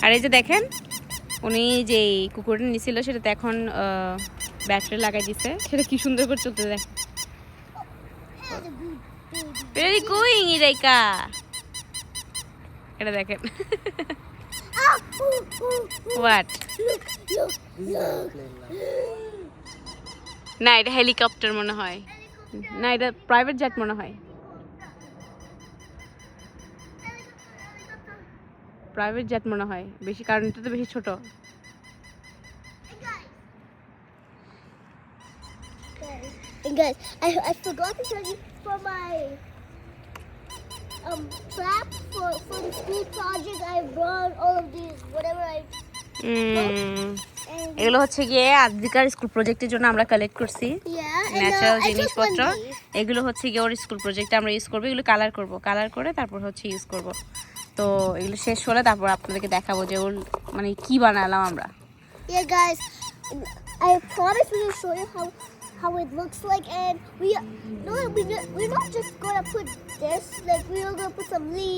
আর এই যে দেখেন উনি যে কুকুরটা নিছিল সেটাতে এখন ব্যাটারি লাগাই দিছে, সেটা কি সুন্দর করে চলতে দেখ। ভেরি গোয়িং ইরাইকা, এটা দেখেন। হোয়াট? না এটা হেলিকপ্টার মনে হয়, না এটা প্রাইভেট জেট মনে হয়, প্রাইভেট জেট মনে হয় বেশি, কারণ এটা তো বেশি ছোট। And guys, I forgot to tell you for my trap for the school project. I brought all of these whatever I. এগুলো হচ্ছে গিয়ে আদ্রিকার স্কুল প্রজেক্টের জন্য আমরা কালেক্ট করছি ন্যাচারাল জিনিসপত্র। এগুলো হচ্ছে গিয়ে ওর স্কুল প্রজেক্টে আমরা ইউজ করবো, এগুলো কালার করব, কালার করে তারপর হচ্ছে ইউজ করব। তো এগুলো শেষ হলে তারপর আপনাদেরকে দেখাবো যে ওর মানে কি বানালাম আমরা। Yeah, guys, I promise we will show you how it looks like, and we're not just gonna put this, like we are gonna put some leaves.